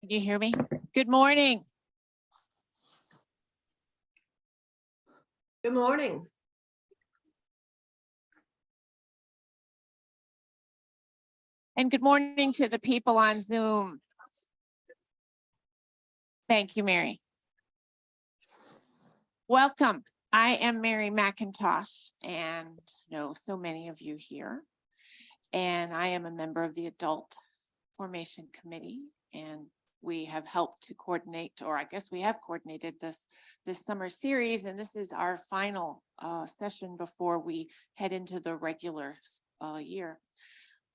Can you hear me? Good morning. Good morning. And good morning to the people on Zoom. Thank you, Mary. Welcome. I am Mary McIntosh and know so many of you here. And I am a member of the Adult Formation Committee, and we have helped to coordinate, or I guess we have coordinated this summer series, and this is our final session before we head into the regular year.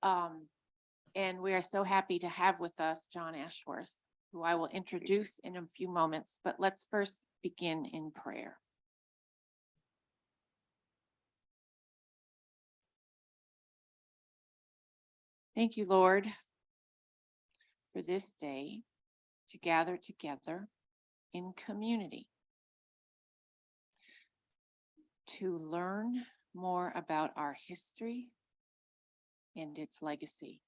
And we are so happy to have with us John Ashworth, who I will introduce in a few moments, but let's first begin in prayer. Thank you, Lord, for this day to gather together in community to learn more about our history and its legacy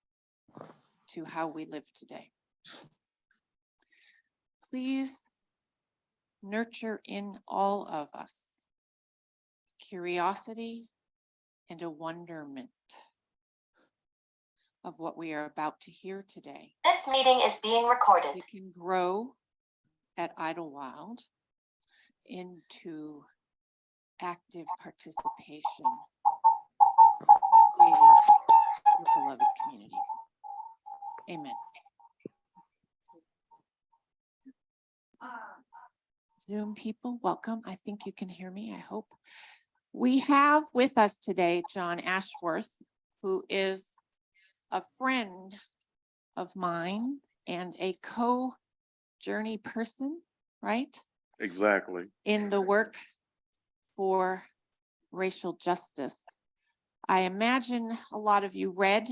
to how we live today. Please nurture in all of us curiosity and a wonderment of what we are about to hear today. This meeting is being recorded. It can grow at Idlewild into active participation, creating your beloved community. Amen. Zoom people, welcome. I think you can hear me, I hope. We have with us today John Ashworth, who is a friend of mine and a co-journey person, right? Exactly. In the work for racial justice. I imagine a lot of you read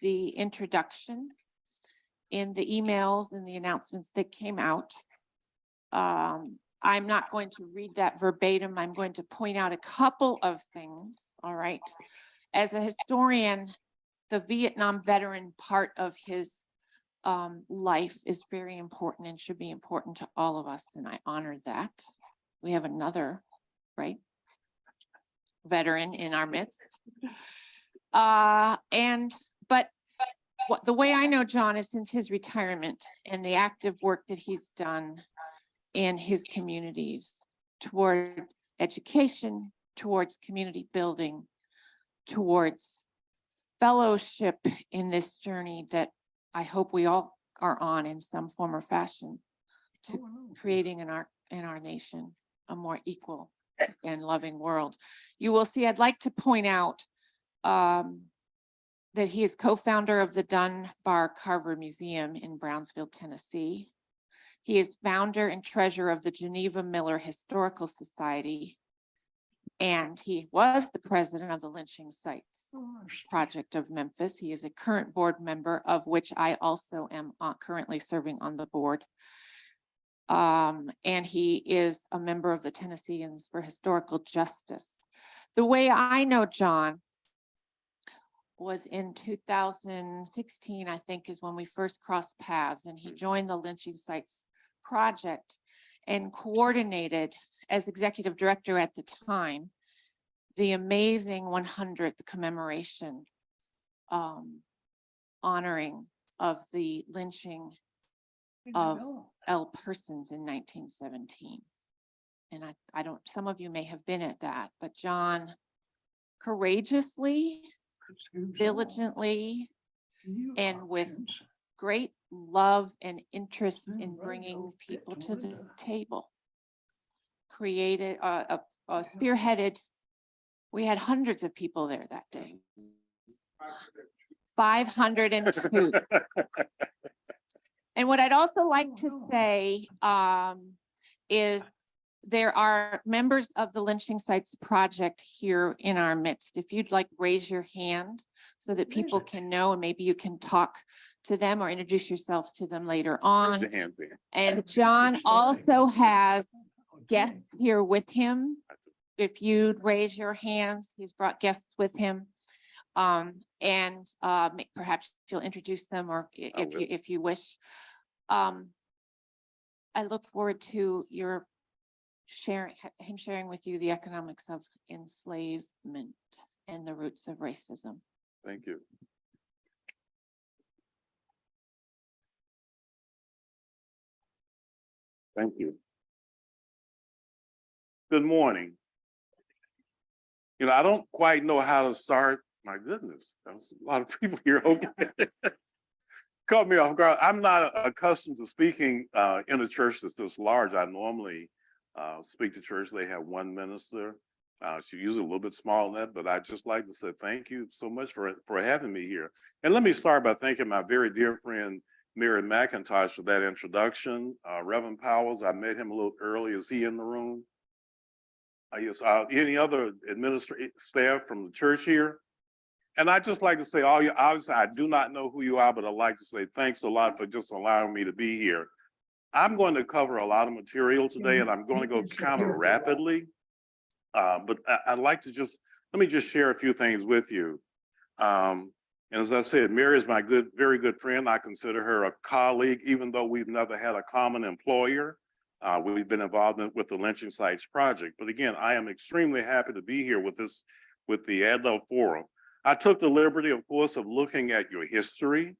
the introduction in the emails and the announcements that came out. I'm not going to read that verbatim. I'm going to point out a couple of things, all right? As a historian, the Vietnam veteran part of his life is very important and should be important to all of us, and I honor that. We have another, right, veteran in our midst. But the way I know John is since his retirement and the active work that he's done in his communities toward education, towards community building, towards fellowship in this journey that I hope we all are on in some form or fashion to creating in our nation a more equal and loving world. You will see, I'd like to point out that he is co-founder of the Dunbar Carver Museum in Brownsville, Tennessee. He is founder and treasurer of the Geneva Miller Historical Society, and he was the president of the Lynching Sites Project of Memphis. He is a current board member, of which I also am currently serving on the board. And he is a member of the Tennesseans for Historical Justice. The way I know John was in 2016, I think, is when we first crossed paths, and he joined the Lynching Sites Project and coordinated as executive director at the time the amazing 100th commemoration honoring of the lynching of L. Persons in 1917. And I don't, some of you may have been at that, but John courageously, diligently, and with great love and interest in bringing people to the table, created spearheaded. We had hundreds of people there that day. 502. And what I'd also like to say is there are members of the Lynching Sites Project here in our midst. If you'd like, raise your hand so that people can know, and maybe you can talk to them or introduce yourselves to them later on. And John also has guests here with him. If you'd raise your hands, he's brought guests with him. And perhaps you'll introduce them, or if you wish. I look forward to your him sharing with you the economics of enslavement and the roots of racism. Thank you. Thank you. Good morning. You know, I don't quite know how to start. My goodness, there's a lot of people here. Okay. Caught me off guard. I'm not accustomed to speaking in a church that's this large. I normally speak to church. They have one minister. She usually a little bit smaller than that, but I just like to say thank you so much for having me here. And let me start by thanking my very dear friend, Mary McIntosh, for that introduction. Reverend Powers, I met him a little early. Is he in the room? Yes, any other administrative staff from the church here? And I just like to say, obviously, I do not know who you are, but I'd like to say thanks a lot for just allowing me to be here. I'm going to cover a lot of material today, and I'm going to go kind of rapidly. But I'd like to let me just share a few things with you. And as I said, Mary is my very good friend. I consider her a colleague, even though we've never had a common employer. We've been involved with the Lynching Sites Project. But again, I am extremely happy to be here with the Adult Forum. I took the liberty, of course, of looking at your history.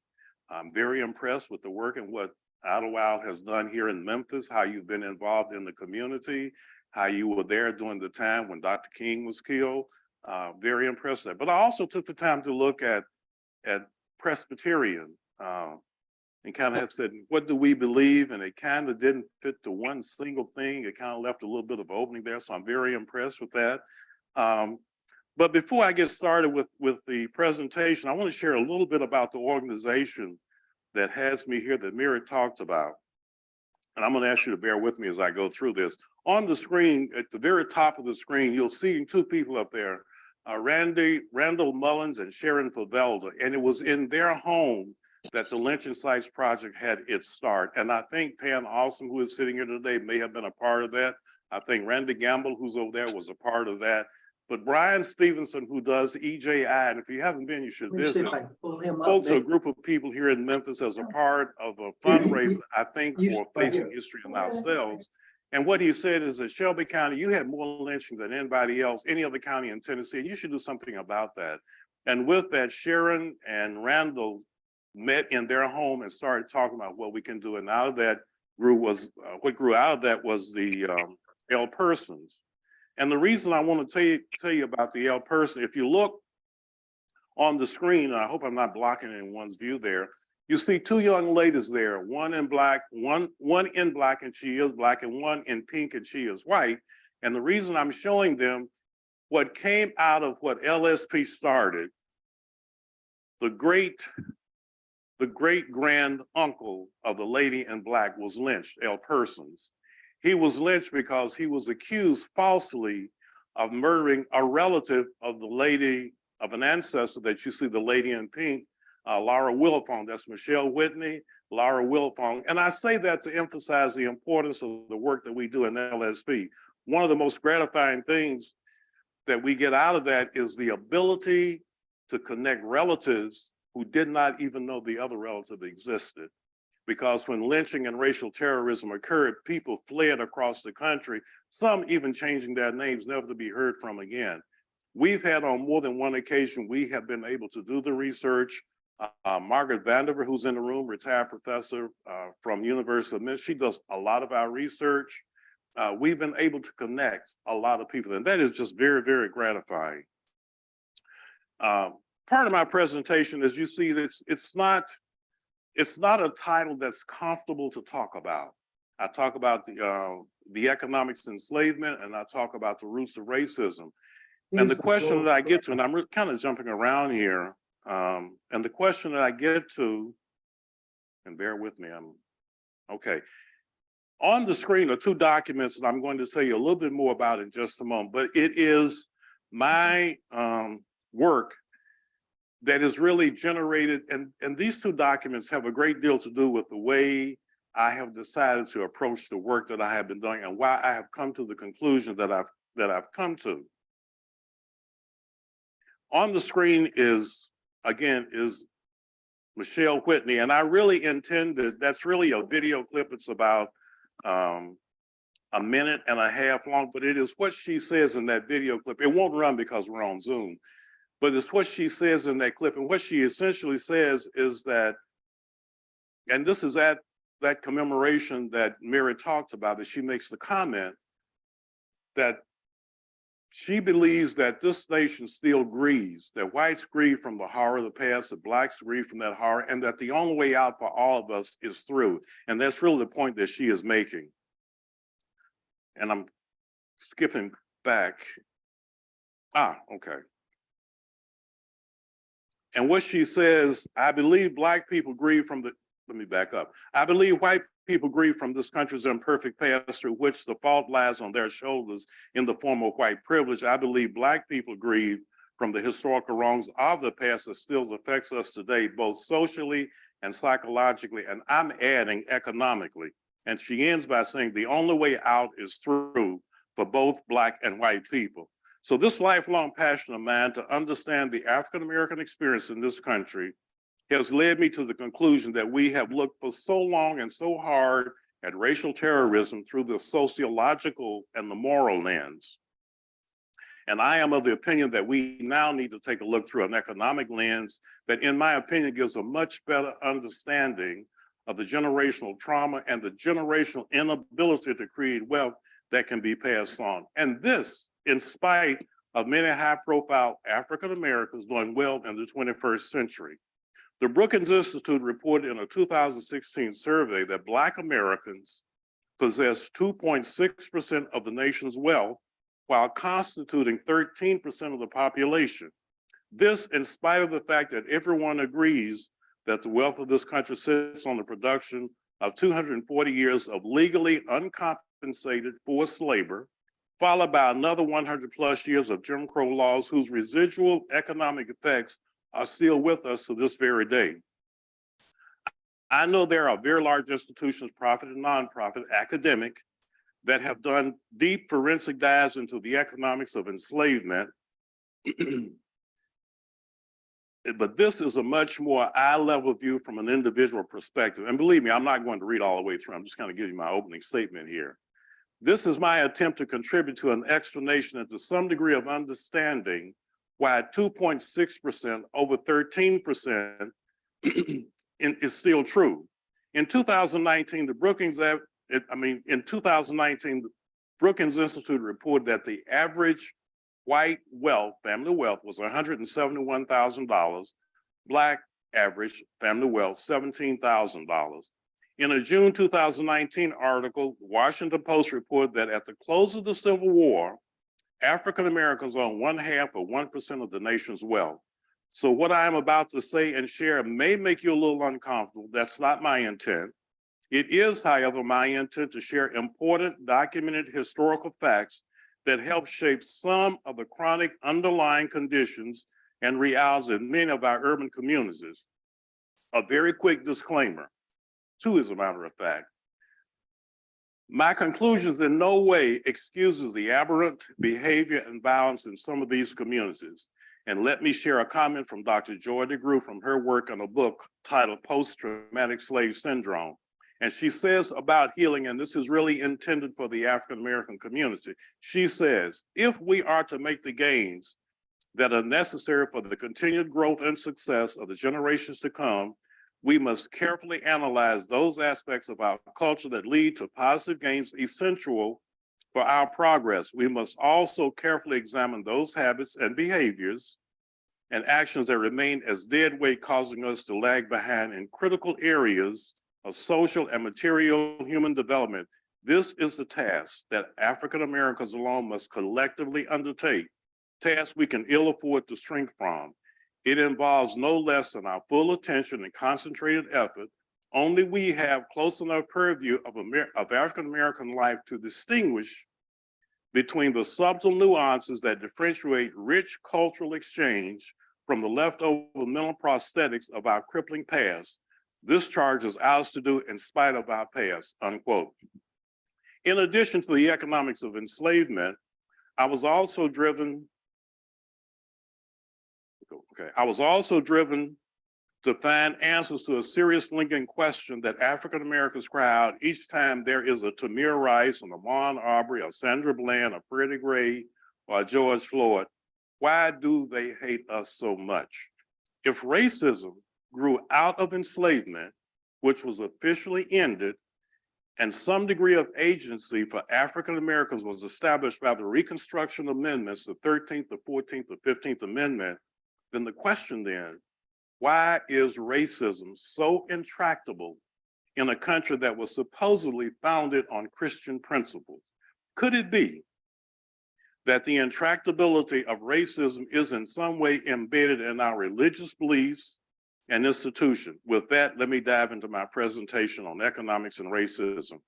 I'm very impressed with the work and what Idlewild has done here in Memphis, how you've been involved in the community, how you were there during the time when Dr. King was killed. Very impressed with that. But I also took the time to look at Presbyterian and kind of have said, what do we believe? And it kind of didn't fit to one single thing. It kind of left a little bit of opening there. So I'm very impressed with that. But before I get started with the presentation, I want to share a little bit about the organization that has me here that Mary talked about. And I'm going to ask you to bear with me as I go through this. On the screen, at the very top of the screen, you'll see two people up there, Randall Mullins and Sharon Pavelda. And it was in their home that the Lynching Sites Project had its start. And I think Pam Awesome, who is sitting here today, may have been a part of that. I think Randy Gamble, who's over there, was a part of that. But Brian Stevenson, who does EJI, and if you haven't been, you should visit. Folks are a group of people here in Memphis as a part of a fundraiser, I think, for Facing History and Ourselves. And what he said is that Shelby County, you had more lynchings than anybody else, any other county in Tennessee, and you should do something about that. And with that, Sharon and Randall met in their home and started talking about what we can do. And out of that what grew out of that was the L persons. And the reason I want to tell you about the L person, if you look on the screen, I hope I'm not blocking anyone's view there, you see two young ladies there, one in black, one in black and she is black, and one in pink and she is white. And the reason I'm showing them what came out of what LSP started, the great grand uncle of the lady in black was lynched, L. Persons. He was lynched because he was accused falsely of murdering a relative of the lady, of an ancestor that you see, the lady in pink, Laura Willifong. That's Michelle Whitney, Laura Willifong. And I say that to emphasize the importance of the work that we do in LSP. One of the most gratifying things that we get out of that is the ability to connect relatives who did not even know the other relative existed. Because when lynching and racial terrorism occurred, people fled across the country, some even changing their names, never to be heard from again. We've had on more than one occasion, we have been able to do the research. Margaret Vandiver, who's in the room, retired professor from University of Michigan, she does a lot of our research. We've been able to connect a lot of people, and that is just very, very gratifying. Part of my presentation, as you see, it's not a title that's comfortable to talk about. I talk about the economics of enslavement, and I talk about the roots of racism. And the question that I get to, and I'm kind of jumping around here, and the question that I get to, and bear with me, okay. On the screen are two documents that I'm going to tell you a little bit more about in just a moment, but it is my work that is really generated, and these two documents have a great deal to do with the way I have decided to approach the work that I have been doing and why I have come to the conclusion that I've come to. On the screen is Michelle Whitney, and I really intended, that's really a video clip. It's about a minute and a half long, but it is what she says in that video clip. It won't run because we're on Zoom, but it's what she says in that clip. And what she essentially says is that, and this is at that commemoration that Mary talked about, that she makes the comment that she believes that this nation still grieves, that whites grieve from the horror of the past, that blacks grieve from that horror, and that the only way out for all of us is through. And that's really the point that she is making. And I'm skipping back. Okay. And what she says, I believe black people grieve from the, let me back up. I believe white people grieve from this country's imperfect past through which the fault lies on their shoulders in the form of white privilege. I believe black people grieve from the historical wrongs of the past that still affects us today, both socially and psychologically, and I'm adding economically. And she ends by saying the only way out is through for both black and white people. So this lifelong passion of mine to understand the African-American experience in this country has led me to the conclusion that we have looked for so long and so hard at racial terrorism through the sociological and the moral lens. And I am of the opinion that we now need to take a look through an economic lens that, in my opinion, gives a much better understanding of the generational trauma and the generational inability to create wealth that can be passed on. And this, in spite of many high-profile African Americans doing well in the 21st century. The Brookings Institute reported in a 2016 survey that Black Americans possess 2.6% of the nation's wealth, while constituting 13% of the population. This, in spite of the fact that everyone agrees that the wealth of this country sits on the production of 240 years of legally uncompensated forced labor, followed by another 100 plus years of Jim Crow laws whose residual economic effects are still with us to this very day. I know there are very large institutions, profit and nonprofit, academic, that have done deep forensic dives into the economics of enslavement. But this is a much more eye-level view from an individual perspective. And believe me, I'm not going to read all the way through. I'm just going to give you my opening statement here. This is my attempt to contribute to an explanation and to some degree of understanding why 2.6% over 13% is still true. In 2019, the Brookings Institute reported that the average white wealth, family wealth, was $171,000, Black average family wealth, $17,000. In a June 2019 article, the Washington Post reported that at the close of the Civil War, African Americans own 1/2 of 1% of the nation's wealth. So what I am about to say and share may make you a little uncomfortable. That's not my intent. It is, however, my intent to share important documented historical facts that help shape some of the chronic underlying conditions and realities in many of our urban communities. A very quick disclaimer, two as a matter of fact. My conclusions in no way excuses the aberrant behavior and violence in some of these communities. And let me share a comment from Dr. Joy DeGroot from her work on a book titled Post-Traumatic Slave Syndrome. And she says about healing, and this is really intended for the African-American community. She says, if we are to make the gains that are necessary for the continued growth and success of the generations to come, we must carefully analyze those aspects of our culture that lead to positive gains essential for our progress. We must also carefully examine those habits and behaviors and actions that remain as dead weight, causing us to lag behind in critical areas of social and material human development. This is the task that African Americans alone must collectively undertake, task we can ill afford to shrink from. It involves no less than our full attention and concentrated effort. Only we have close enough purview of African American life to distinguish between the subtle nuances that differentiate rich cultural exchange from the leftover mental prosthetics of our crippling past. This charge is ours to do in spite of our past, unquote. In addition to the economics of enslavement, I was also driven to find answers to a serious Lincoln question that African Americans cry out each time there is a Tamir Rice, an Ahmaud Arbery, a Sandra Bland, a Freddie Gray, or a George Floyd. Why do they hate us so much? If racism grew out of enslavement, which was officially ended, and some degree of agency for African Americans was established by the Reconstruction Amendments, the 13th, the 14th, the 15th Amendment, then the question then, why is racism so intractable in a country that was supposedly founded on Christian principles? Could it be that the intractability of racism is in some way embedded in our religious beliefs and institution? With that, let me dive into my presentation on economics and racism.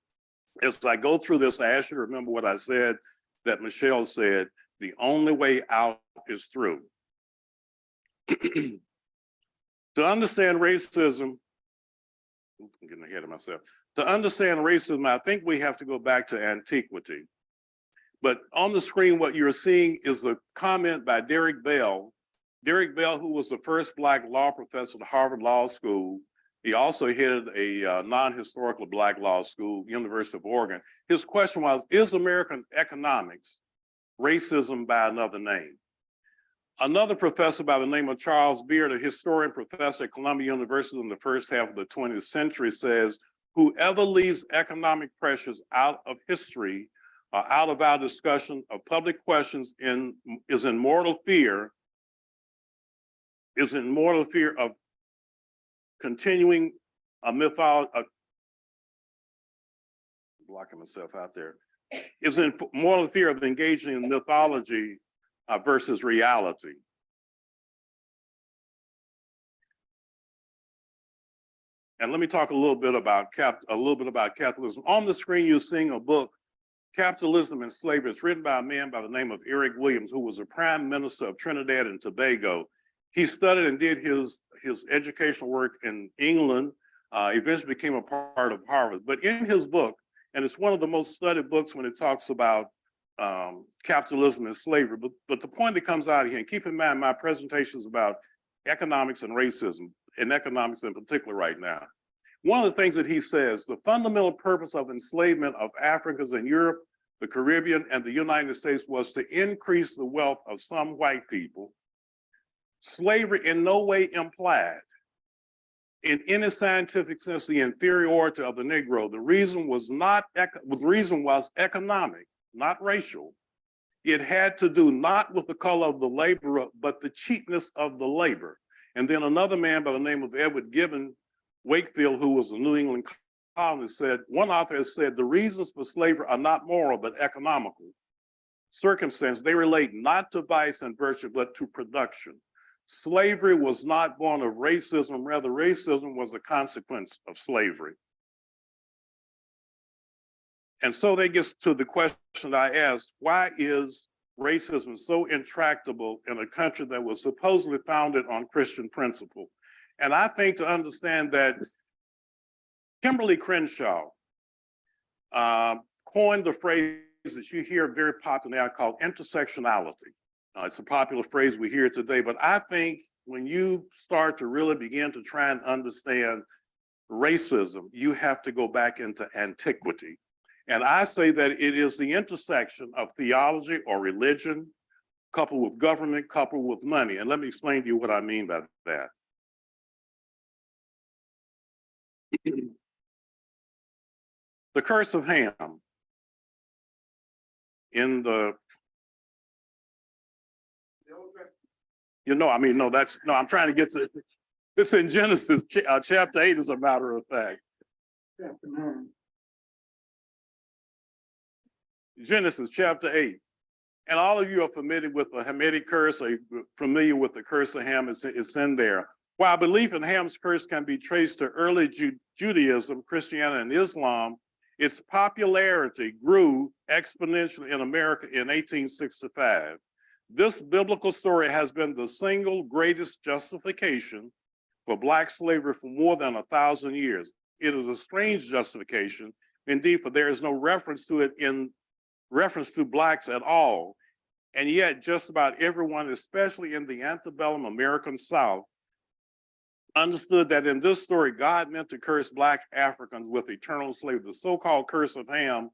As I go through this, I ask you to remember what I said, that Michelle said, the only way out is through. To understand racism, I'm getting ahead of myself. To understand racism, I think we have to go back to antiquity. But on the screen, what you're seeing is a comment by Derek Bell. Derek Bell, who was the first Black law professor at Harvard Law School. He also headed a non-historical Black law school, University of Oregon. His question was, is American economics racism by another name? Another professor by the name of Charles Beard, a historian professor at Columbia University in the first half of the 20th century, says, whoever leaves economic pressures out of history or out of our discussion of public questions is in mortal fear of continuing a mythology, blocking myself out there, is in mortal fear of engaging in mythology versus reality. And let me talk a little bit about capitalism. On the screen, you're seeing a book, Capitalism and Slavery. It's written by a man by the name of Eric Williams, who was a prime minister of Trinidad and Tobago. He studied and did his educational work in England, eventually became a part of Harvard. But in his book, and it's one of the most studied books when it talks about capitalism and slavery, but the point that comes out of here, and keep in mind my presentation is about economics and racism, and economics in particular right now. One of the things that he says, the fundamental purpose of enslavement of Africans in Europe, the Caribbean, and the United States was to increase the wealth of some white people. Slavery in no way implied, in any scientific sense, the inferiority of the Negro. The reason was economic, not racial. It had to do not with the color of the laborer, but the cheapness of the labor. And then another man by the name of Edward Gibbon Wakefield, who was a New England colonist, said, one author has said, the reasons for slavery are not moral, but economical. Circumstance, they relate not to vice and virtue, but to production. Slavery was not born of racism, rather racism was a consequence of slavery. And so that gets to the question I asked, why is racism so intractable in a country that was supposedly founded on Christian principle? And I think to understand that Kimberly Crenshaw coined the phrase that you hear very popular now called intersectionality. It's a popular phrase we hear today, but I think when you start to really begin to try and understand racism, you have to go back into antiquity. And I say that it is the intersection of theology or religion, coupled with government, coupled with money. And let me explain to you what I mean by that. The curse of Ham in the, I'm trying to get to, it's in Genesis chapter 8, as a matter of fact. Chapter 9. Genesis chapter 8. And all of you are familiar with the Hamitic curse, or familiar with the curse of Ham, it's in there. While belief in Ham's curse can be traced to early Judaism, Christianity, and Islam, its popularity grew exponentially in America in 1865. This biblical story has been the single greatest justification for Black slavery for more than 1,000 years. It is a strange justification, indeed, for there is no reference to it in reference to Blacks at all. And yet just about everyone, especially in the antebellum American South, understood that in this story, God meant to curse Black Africans with eternal slavery, the so-called curse of Ham.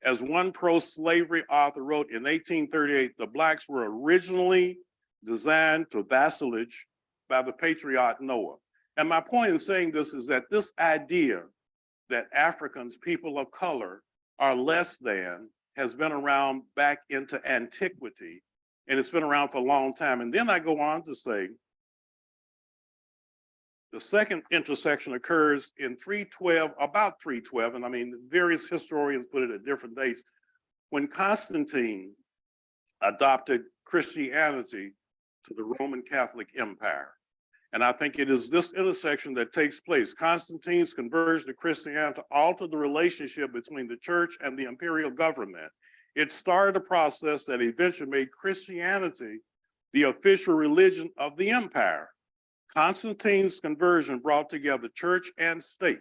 As one pro-slavery author wrote in 1838, the Blacks were originally designed to vassalage by the patriarch Noah. And my point in saying this is that this idea that Africans, people of color, are less than has been around back into antiquity, and it's been around for a long time. And then I go on to say, the second intersection occurs in 312, about 312, and I mean, various historians put it at different dates, when Constantine adopted Christianity to the Roman Catholic Empire. And I think it is this intersection that takes place. Constantine's conversion to Christianity altered the relationship between the church and the imperial government. It started a process that eventually made Christianity the official religion of the empire. Constantine's conversion brought together church and state.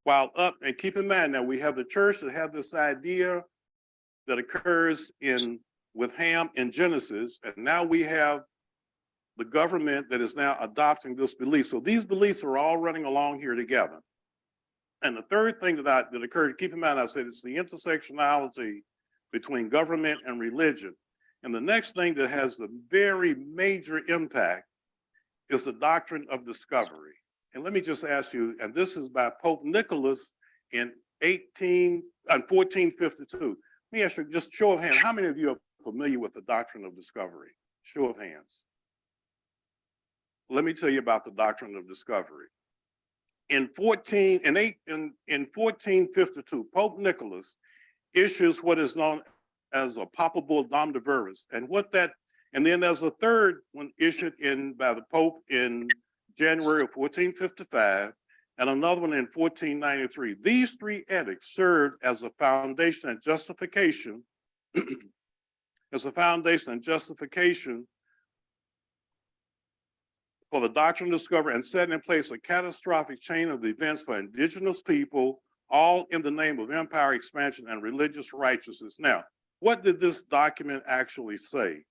And keep in mind now, we have the church that have this idea that occurs with Ham in Genesis, and now we have the government that is now adopting this belief. So these beliefs are all running along here together. And the third thing that occurred, keep in mind, I said it's the intersectionality between government and religion. And the next thing that has a very major impact is the doctrine of discovery. And let me just ask you, and this is by Pope Nicholas in 1452. Let me ask you, just show of hands, how many of you are familiar with the doctrine of discovery? Show of hands. Let me tell you about the doctrine of discovery. In 1452, Pope Nicholas issues what is known as a papal bull Domnivorous, and then there's a third one issued by the Pope in January of 1455, and another one in 1493. These three edicts served as a foundation and justification, for the doctrine of discovery, and set in place a catastrophic chain of events for indigenous people, all in the name of empire expansion and religious righteousness. Now, what did this document actually say?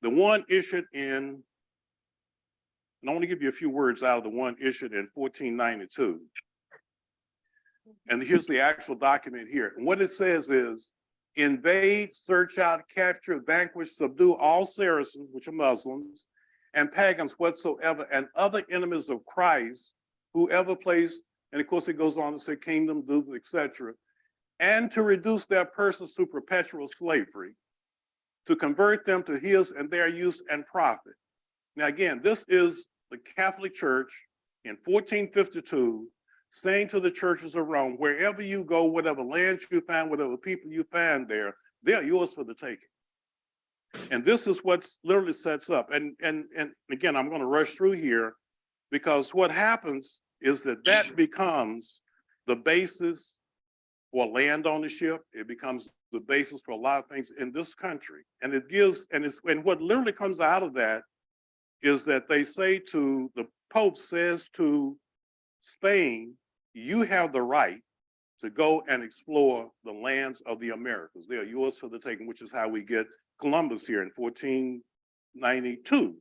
The one issued and I want to give you a few words out of the one issued in 1492. And here's the actual document here. And what it says is, invade, search out, capture, vanquish, subdue all Saracens, which are Muslims, and pagans whatsoever, and other enemies of Christ, whoever placed, and of course it goes on to say kingdom, duke, etc., and to reduce their persons to perpetual slavery, to convert them to his and their use and profit. Now again, this is the Catholic Church in 1452 saying to the churches of Rome, wherever you go, whatever lands you find, whatever people you find there, they're yours for the taking. And this is what literally sets up. And again, I'm going to rush through here, because what happens is that becomes the basis for land ownership. It becomes the basis for a lot of things in this country. And what literally comes out of that is that the Pope says to Spain, you have the right to go and explore the lands of the Americas. They are yours for the taking, which is how we get Columbus here in 1492.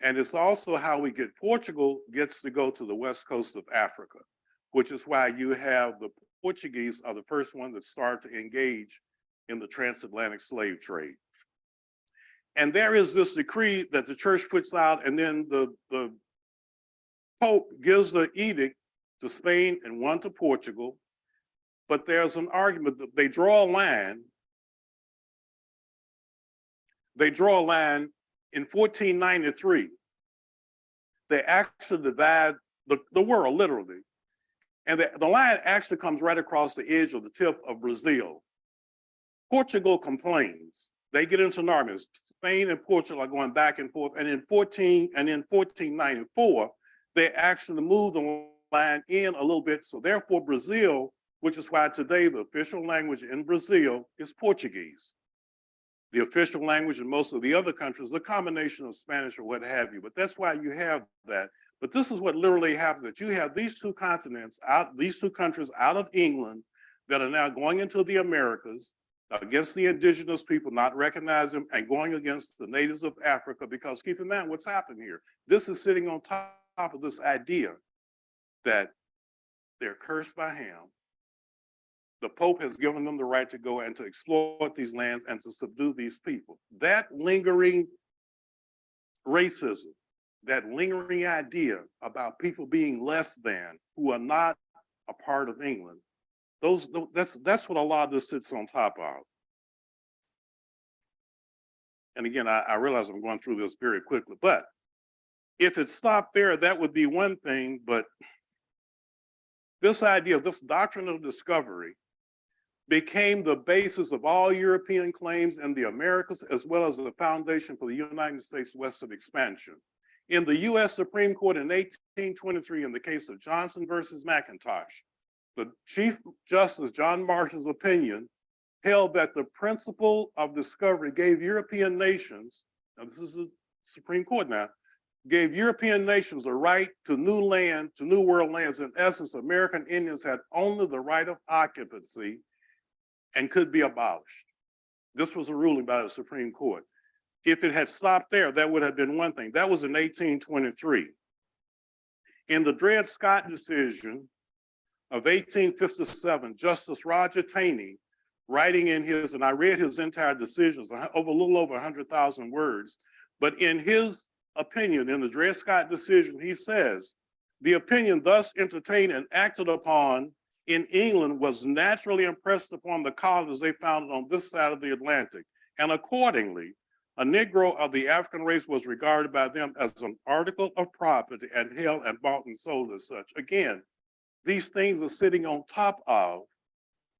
And it's also how we get Portugal gets to go to the west coast of Africa, which is why you have the Portuguese are the first one that start to engage in the transatlantic slave trade. And there is this decree that the church puts out, and then the Pope gives the edict to Spain and one to Portugal. But there's an argument that they draw a line. They draw a line in 1493. They actually divide the world, literally. And the line actually comes right across the edge of the tip of Brazil. Portugal complains. They get into an argument. Spain and Portugal are going back and forth. And in 1494, they actually move the line in a little bit. So therefore, Brazil, which is why today the official language in Brazil is Portuguese. The official language in most of the other countries is a combination of Spanish or what have you, but that's why you have that. But this is what literally happened, that you have these two continents out, these two countries out of England that are now going into the Americas against the indigenous people, not recognizing them, and going against the natives of Africa, because keep in mind what's happened here. This is sitting on top of this idea that they're cursed by Ham. The Pope has given them the right to go and to exploit these lands and to subdue these people. That lingering racism, that lingering idea about people being less than, who are not a part of England, that's what a lot of this sits on top of. And again, I realize I'm going through this very quickly, but if it stopped there, that would be one thing, but this idea, this doctrine of discovery became the basis of all European claims in the Americas, as well as the foundation for the United States Western expansion. In the US Supreme Court in 1823, in the case of Johnson versus McIntosh, the Chief Justice John Marshall's opinion held that the principle of discovery gave European nations, now this is the Supreme Court now, gave European nations a right to new land, to new world lands. In essence, American Indians had only the right of occupancy and could be abolished. This was a ruling by the Supreme Court. If it had stopped there, that would have been one thing. That was in 1823. In the Dred Scott decision of 1857, Justice Roger Taney, writing in his, and I read his entire decisions, over a little over 100,000 words, but in his opinion, in the Dred Scott decision, he says, the opinion thus entertained and acted upon in England was naturally impressed upon the colonies they founded on this side of the Atlantic. And accordingly, a Negro of the African race was regarded by them as an article of property and held and bought and sold as such. Again, these things are sitting on top of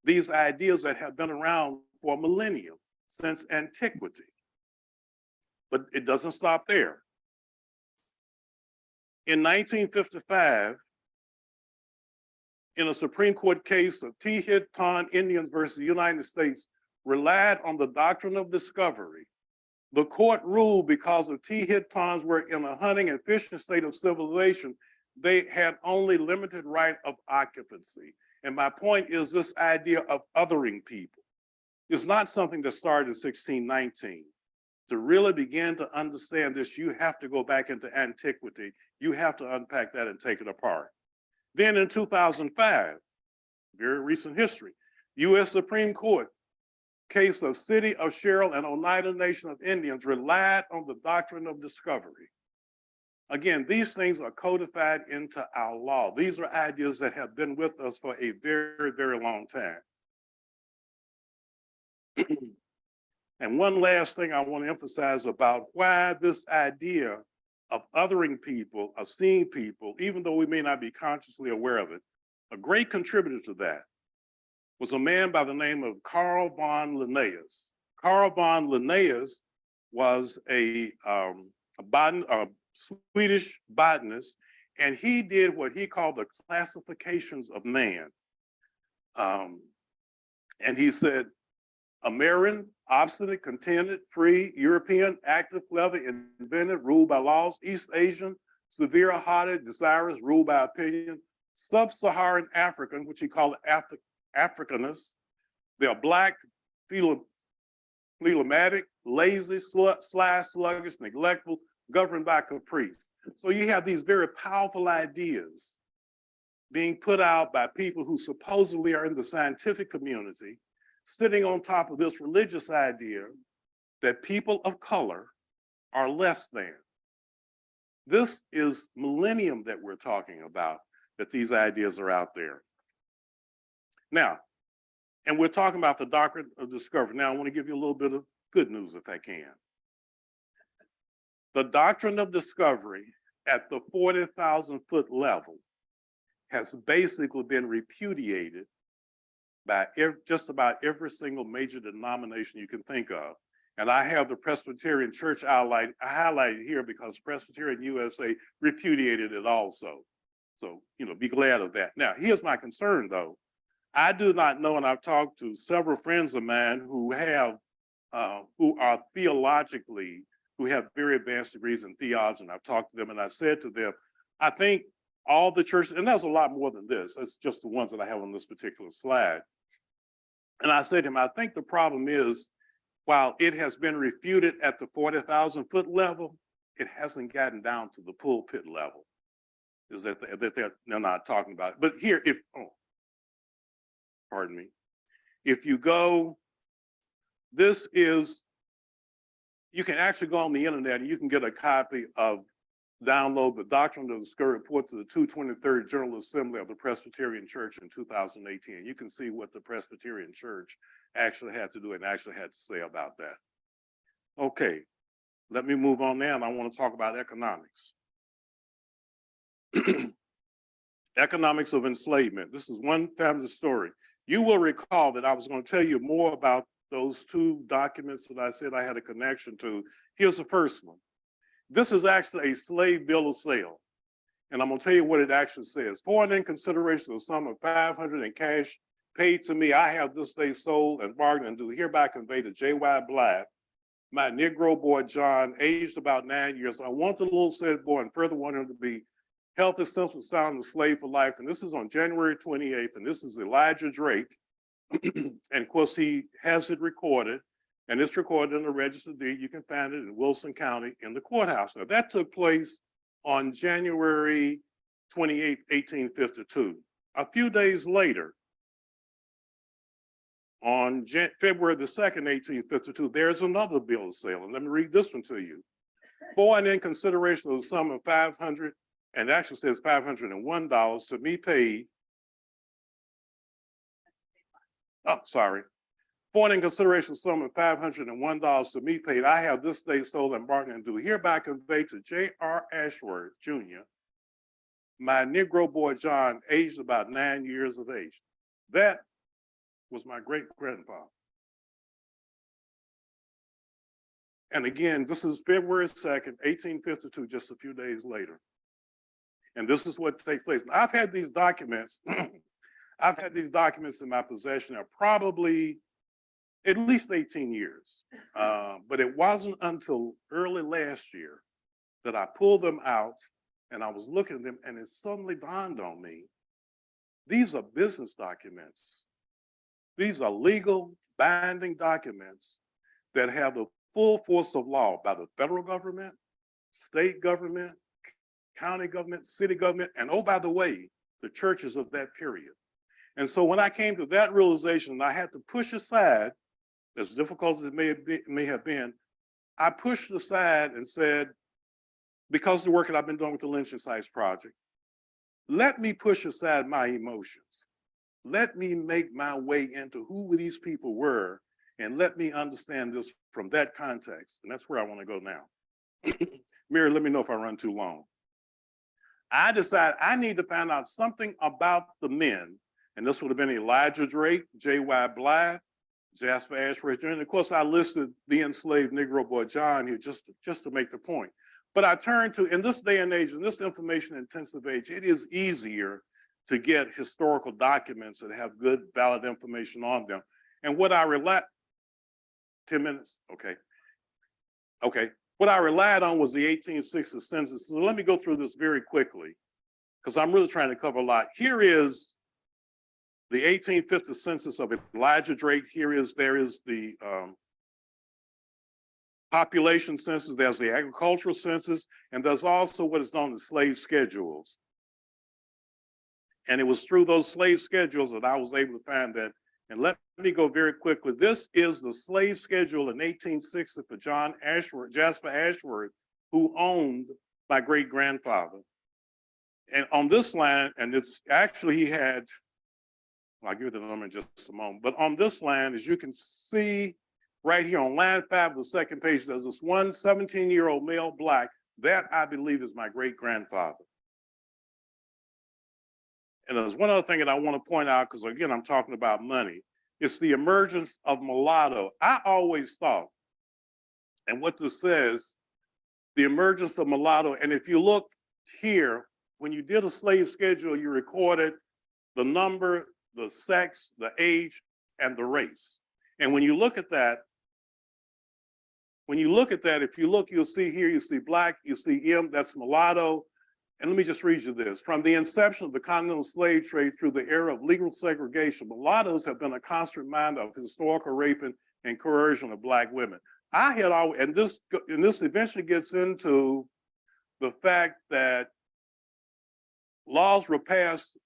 these ideas that have been around for millennia, since antiquity. But it doesn't stop there. In 1955, in a Supreme Court case of Tehit-Ton Indians versus the United States, relied on the doctrine of discovery. The court ruled because the Tehit-Tons were in a hunting and fishing state of civilization, they had only limited right of occupancy. And my point is this idea of othering people is not something that started in 1619. To really begin to understand this, you have to go back into antiquity. You have to unpack that and take it apart. Then in 2005, very recent history, US Supreme Court, case of City of Sherrill and Oneida Nation of Indians relied on the doctrine of discovery. Again, these things are codified into our law. These are ideas that have been with us for a very, very long time. And one last thing I want to emphasize about why this idea of othering people, of seeing people, even though we may not be consciously aware of it, a great contributor to that was a man by the name of Carl von Linnaeus. Carl von Linnaeus was a Swedish botanist, and he did what he called the classifications of man. And he said, American, obstinate, contented, free, European, active, clever, inventive, ruled by laws, East Asian, severe, hearted, desirous, ruled by opinion, sub-Saharan African, which he called Africanist. They are black, phlegmatic, lazy, sly, sluggish, neglectful, governed by caprice. So you have these very powerful ideas being put out by people who supposedly are in the scientific community, sitting on top of this religious idea that people of color are less than. This is millennium that we're talking about, that these ideas are out there. Now, and we're talking about the doctrine of discovery. Now, I want to give you a little bit of good news if I can. The doctrine of discovery at the 40,000 foot level has basically been repudiated by just about every single major denomination you can think of. And I have the Presbyterian Church highlighted here because Presbyterian USA repudiated it also. So, be glad of that. Now, here's my concern though. I do not know, and I've talked to several friends of mine who are theologically, who have very advanced degrees in theology, and I've talked to them and I said to them, I think all the churches, and there's a lot more than this, that's just the ones that I have on this particular slide. And I said to him, I think the problem is, while it has been refuted at the 40,000 foot level, it hasn't gotten down to the pulpit level. is that they're not talking about it. But here, pardon me, if you go, you can actually go on the internet and you can get a copy of, download the Doctrine of the Skirt report to the 223rd General Assembly of the Presbyterian Church in 2018. You can see what the Presbyterian Church actually had to do and actually had to say about that. Okay, let me move on now, and I want to talk about economics. Economics of enslavement. This is one family story. You will recall that I was going to tell you more about those two documents that I said I had a connection to. Here's the first one. This is actually a slave bill of sale. And I'm gonna tell you what it actually says. For and in consideration of the sum of 500 in cash paid to me, I have this day sold and bargained and do hereby convey to J.Y. Black, my Negro boy John, aged about 9 years. I want the little said boy and further want him to be healthy, sensible, sound, and slave for life. And this is on January 28th, and this is Elijah Drake. And of course, he has it recorded. And it's recorded in the register deed. You can find it in Wilson County in the courthouse. Now that took place on January 28, 1852. A few days later, on February the 2nd, 1852, there's another bill of sale. And let me read this one to you. For and in consideration of the sum of 500, and actually says $501 to me paid. Oh, sorry. For and in consideration of the sum of $501 to me paid, I have this day sold and bargained and do hereby convey to J.R. Ashworth, Jr., my Negro boy John, aged about 9 years of age. That was my great-grandfather. And again, this is February 2nd, 1852, just a few days later. And this is what takes place. Now, I've had these documents, I've had these documents in my possession now probably at least 18 years. But it wasn't until early last year that I pulled them out and I was looking at them and it suddenly dawned on me, these are business documents. These are legal binding documents that have the full force of law by the federal government, state government, county government, city government, and oh, by the way, the churches of that period. And so when I came to that realization, I had to push aside, as difficult as it may have been, I pushed aside and said, because of the work that I've been doing with the Lynching Sites Project, let me push aside my emotions. Let me make my way into who these people were and let me understand this from that context. And that's where I want to go now. Mary, let me know if I run too long. I decided I need to find out something about the men, and this would have been Elijah Drake, J.Y. Blythe, Jasper Ashworth Jr. And of course, I listed the enslaved Negro boy John here just to make the point. But I turned to, in this day and age, in this information-intensive age, it is easier to get historical documents that have good, valid information on them. And what I relied, 10 minutes, okay. Okay, what I relied on was the 1860 census. So let me go through this very quickly, because I'm really trying to cover a lot. Here is the 1850 census of Elijah Drake. There is the population census, there's the agricultural census, and there's also what is known as slave schedules. And it was through those slave schedules that I was able to find that. And let me go very quickly. This is the slave schedule in 1860 for John Ashworth, Jasper Ashworth, who owned my great-grandfather. And on this line, and it's actually he had, I'll give you the number in just a moment, but on this line, as you can see right here on line 5 of the second page, there's this one 17-year-old male black. That, I believe, is my great-grandfather. And there's one other thing that I want to point out, because again, I'm talking about money. It's the emergence of mulatto. I always thought, and what this says, the emergence of mulatto, and if you look here, when you did a slave schedule, you recorded the number, the sex, the age, and the race. And when you look at that, if you look, you'll see here, you see black, you see M, that's mulatto. And let me just read you this. From the inception of the continental slave trade through the era of legal segregation, mulattoes have been a constant reminder of historical raping and coercion of Black women. I had always, and this eventually gets into the fact that laws were passed,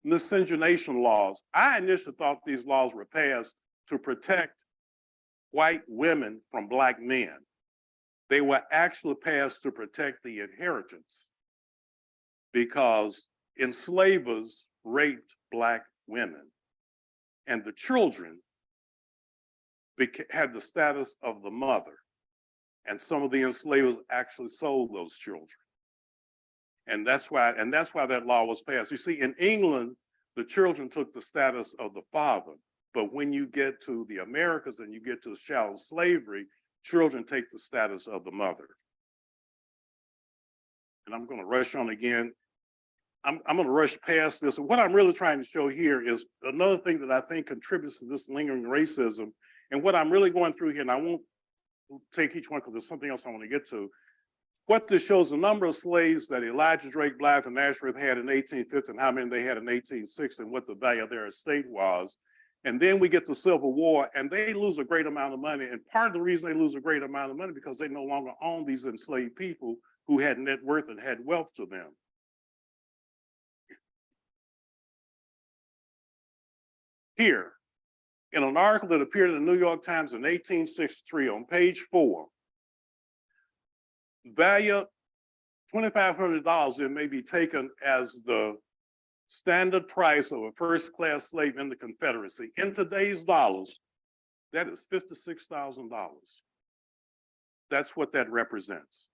miscegenation laws. I initially thought these laws were passed to protect white women from black men. They were actually passed to protect the inheritance because enslavers raped black women and the children had the status of the mother. And some of the enslavers actually sold those children. And that's why that law was passed. You see, in England, the children took the status of the father. But when you get to the Americas and you get to chattel slavery, children take the status of the mother. And I'm going to rush on again. I'm going to rush past this. What I'm really trying to show here is another thing that I think contributes to this lingering racism. And what I'm really going through here, and I won't take each one because there's something else I want to get to. What this shows the number of slaves that Elijah Drake Blythe and Ashworth had in 1850 and how many they had in 1860 and what the value of their estate was. And then we get the Civil War and they lose a great amount of money. And part of the reason they lose a great amount of money because they no longer own these enslaved people who had net worth and had wealth to them. Here, in an article that appeared in the New York Times in 1863 on page 4, value $2,500, it may be taken as the standard price of a first-class slave in the Confederacy. In today's dollars, that is $56,000. That's what that represents.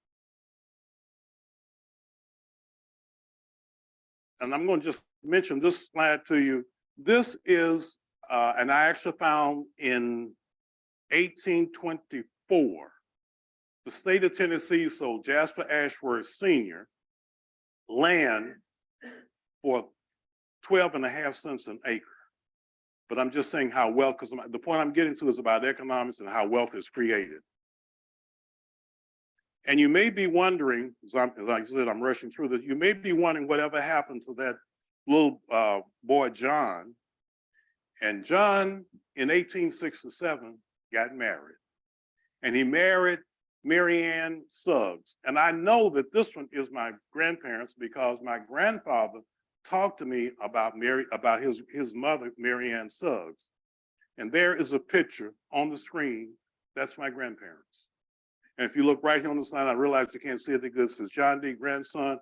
And I'm going to just mention this slide to you. This is, and I actually found in 1824, the state of Tennessee sold Jasper Ashworth Sr. land for 12.5 cents an acre. But I'm just saying how wealth, because the point I'm getting to is about economics and how wealth is created. And you may be wondering, as I said, I'm rushing through this, you may be wondering whatever happened to that little boy, John. And John, in 1867, got married. And he married Mary Ann Suggs. And I know that this one is my grandparents because my grandfather talked to me about his mother, Mary Ann Suggs. And there is a picture on the screen. That's my grandparents. And if you look right here on the slide, I realize you can't see it that good. It says John D. grandson,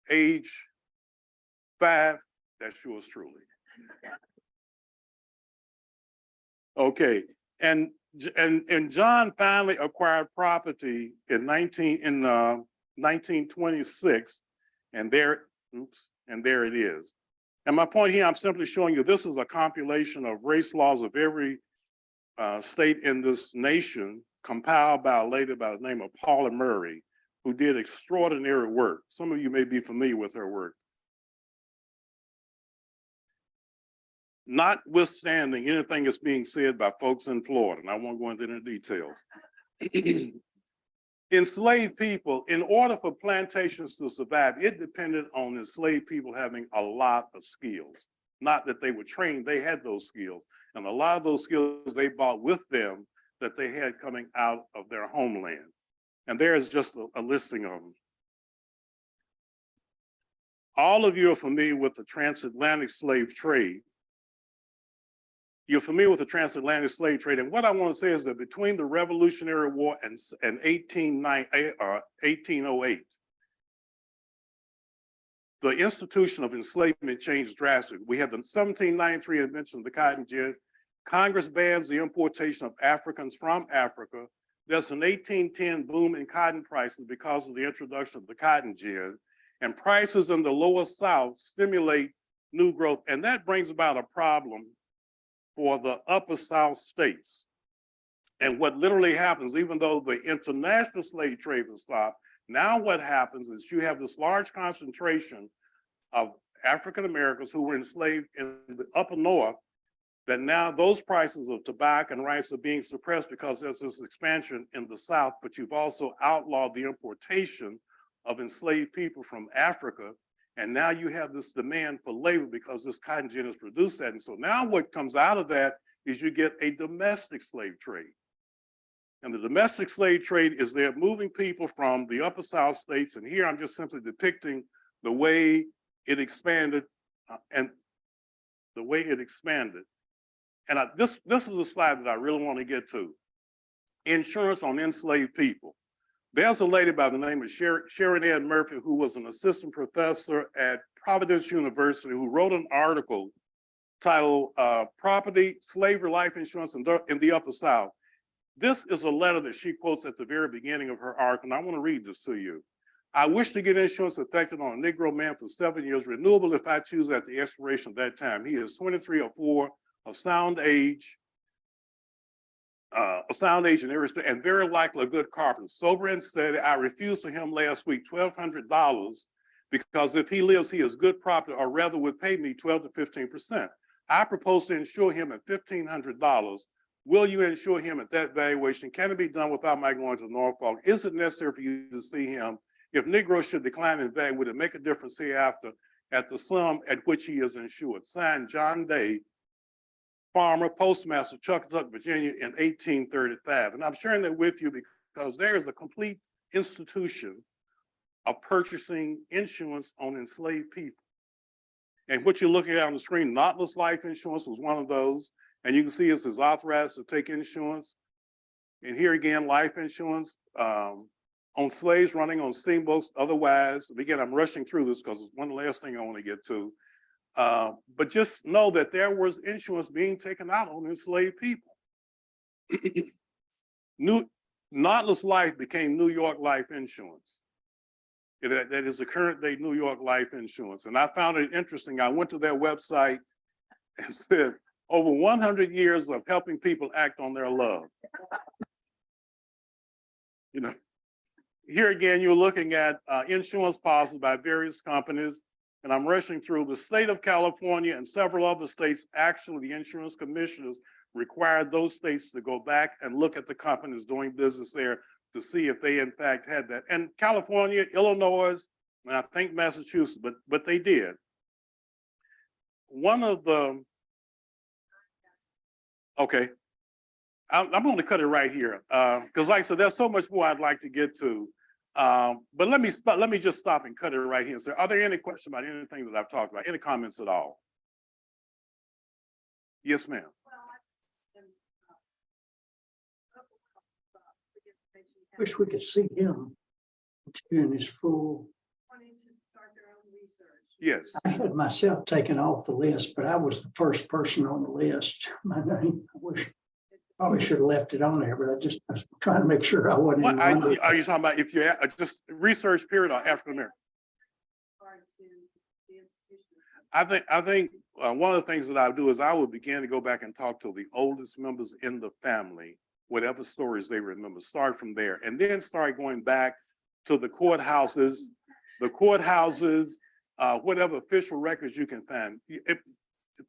age 5. That's yours truly. Okay, and John finally acquired property in 1926, and there it is. And my point here, I'm simply showing you this is a compilation of race laws of every state in this nation, compiled by a lady by the name of Paula Murray, who did extraordinary work. Some of you may be familiar with her work. Notwithstanding anything that's being said by folks in Florida, and I won't go into any details. Enslaved people, in order for plantations to survive, it depended on enslaved people having a lot of skills. Not that they were trained, they had those skills. And a lot of those skills they brought with them that they had coming out of their homeland. And there is just a listing of them. All of you are familiar with the transatlantic slave trade. You're familiar with the transatlantic slave trade. And what I want to say is that between the Revolutionary War and 1808, the institution of enslavement changed drastically. We had the 1793 invention of the cotton gin. Congress bans the importation of Africans from Africa. There's an 1810 boom in cotton prices because of the introduction of the cotton gin. And prices in the lower South stimulate new growth. And that brings about a problem for the upper South states. And what literally happens, even though the international slave trade was stopped, now what happens is you have this large concentration of African Americans who were enslaved in the upper North, that now those prices of tobacco and rice are being suppressed because there's this expansion in the South, but you've also outlawed the importation of enslaved people from Africa. And now you have this demand for labor because this cotton gin has produced that. And so now what comes out of that is you get a domestic slave trade. And the domestic slave trade is they're moving people from the upper South states. And here I'm just simply depicting the way it expanded and the way it expanded. And this is a slide that I really want to get to. Insurance on enslaved people. There's a lady by the name of Sharon Ann Murphy, who was an assistant professor at Providence University, who wrote an article titled Property, Slavery, Life Insurance in the Upper South. This is a letter that she quotes at the very beginning of her article, and I want to read this to you. I wish to get insurance effected on a Negro man for 7 years, renewable if I choose at the expiration of that time. He is 23 or 4, of sound age and everything, and very likely a good carpenter. Sober and steady, I refused for him last week $1,200 because if he lives, he is good property, or rather would pay me 12 to 15%. I propose to insure him at $1,500. Will you insure him at that valuation? Can it be done without my going to Norfolk? Is it necessary for you to see him? If Negro should decline in value, would it make a difference hereafter at the sum at which he is insured? Signed, John Day, farmer, postmaster, Chuckatuck, Virginia in 1835. And I'm sharing that with you because there is a complete institution of purchasing insurance on enslaved people. And what you're looking at on the screen, Knotless Life Insurance was one of those. And you can see it says authorized to take insurance. And here again, life insurance on slaves running on steamboats. Otherwise, again, I'm rushing through this because it's one last thing I want to get to. But just know that there was insurance being taken out on enslaved people. Knotless Life became New York Life Insurance. That is the current day New York Life Insurance. And I found it interesting. I went to their website and said, over 100 years of helping people act on their love. You know, here again, you're looking at insurance policies by various companies, and I'm rushing through. The state of California and several other states, actually the insurance commissioners required those states to go back and look at the companies doing business there to see if they in fact had that. And California, Illinois, and I think Massachusetts, but they did. One of the, okay, I'm going to cut it right here because, like I said, there's so much more I'd like to get to. But let me just stop and cut it right here. So, are there any questions about anything that I've talked about? Any comments at all? Yes, ma'am. Wish we could see him in his full. Yes. I had myself taken off the list, but I was the first person on the list. My name, I wish, probably should have left it on there, but I was trying to make sure I wasn't. What, are you talking about if you're just research period or African American? I think one of the things that I do is I will begin to go back and talk to the oldest members in the family, whatever stories they remember, start from there, and then start going back to the courthouses, whatever official records you can find.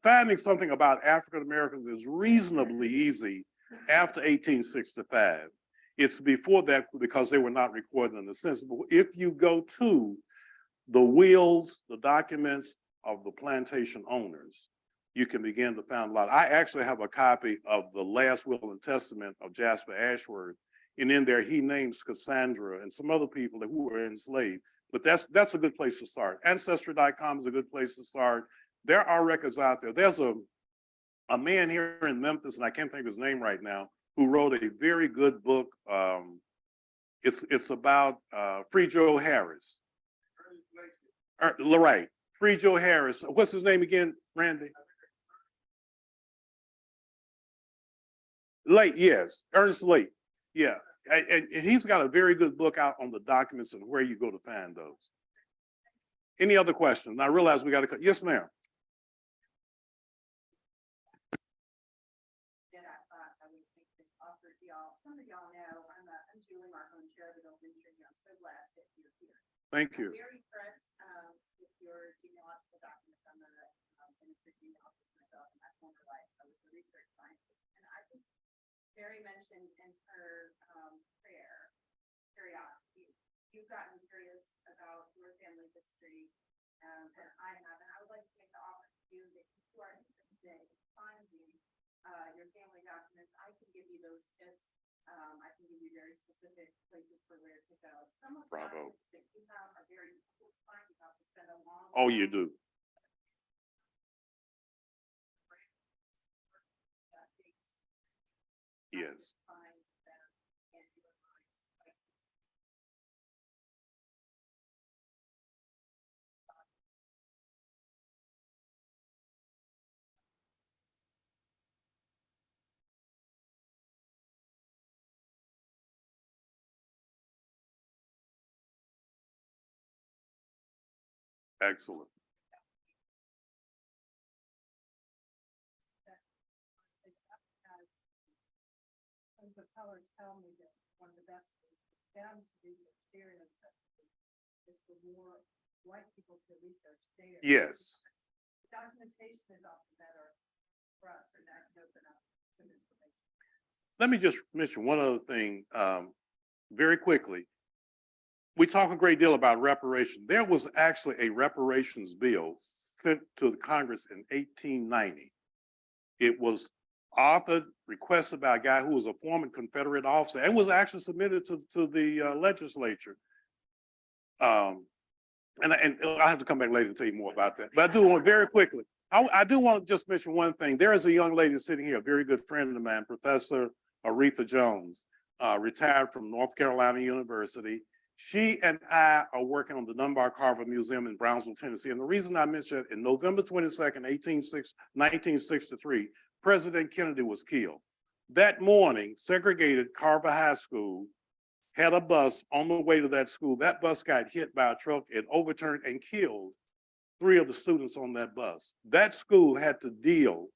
Finding something about African Americans is reasonably easy after 1865. It's before that because they were not recorded in the census. But if you go to the wills, the documents of the plantation owners, you can begin to find a lot. I actually have a copy of the last will and testament of Jasper Ashworth. And in there, he names Cassandra and some other people who were enslaved. But that's a good place to start. Ancestry.com is a good place to start. There are records out there. There's a man here in Memphis, and I can't think of his name right now, who wrote a very good book. It's about Free Joe Harris. Right, Free Joe Harris. What's his name again, Randy? Late, yes, Ernest Late. Yeah, and he's got a very good book out on the documents and where you go to find those. Any other questions? I realize we got to cut. Yes, ma'am. Thank you. Very impressed with your genealogical documents. I'm an genealogist myself in my former life. I was a research scientist, and I just, Mary mentioned in her prayer, curiosity. You've gotten curious about your family history, as I have, and I would like to make the offer to you that if you are interested in finding your family documents, I can give you those tips. I can give you very specific places for where to go. Some of the Bravo. options that you have are very difficult to find. You have to spend a long. Oh, you time do. that dates. Yes. Find them and utilize, like, Excellent. some of the colors tell me that one of the best ways for them to research their ancestry is for more white people to research theirs. Yes. Documentation is often better for us, and that can open up some information. Let me just mention one other thing, very quickly. We talk a great deal about reparation. There was actually a reparations bill sent to the Congress in 1890. It was authored, requested by a guy who was a former Confederate officer and was actually submitted to the legislature. And I'll have to come back later and tell you more about that. But I do want very quickly. I do want to just mention one thing. There is a young lady sitting here, a very good friend of mine, Professor Aretha Jones, retired from North Carolina University. She and I are working on the Dunbar Carver Museum in Brownsville, Tennessee. And the reason I mentioned it, in November 22nd, 1963, President Kennedy was killed. That morning, segregated Carver High School had a bus on the way to that school. That bus got hit by a truck and overturned and killed 3 of the students on that bus. That school had to deal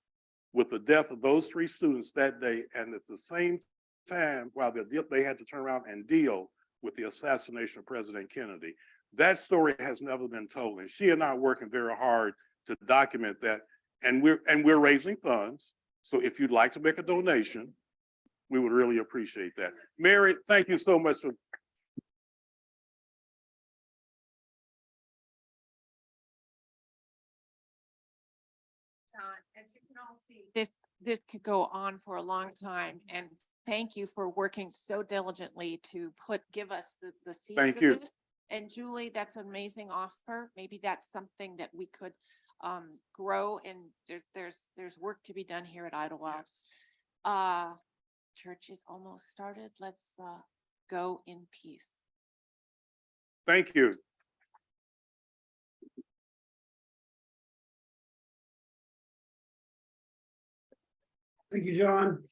with the death of those 3 students that day. And at the same time, while they had to turn around and deal with the assassination of President Kennedy. That story has never been told. And she and I are working very hard to document that. And we're raising funds. So if you'd like to make a donation, we would really appreciate that. Mary, thank you so much for. As you can all see, this could go on for a long time, and thank you for working so diligently to give us the seeds Thank of you. this. And Julie, that's an amazing offer. Maybe that's something that we could grow, and there's work to be done here at Idlewild. Church is almost started. Let's go in peace. Thank you. Thank you, John.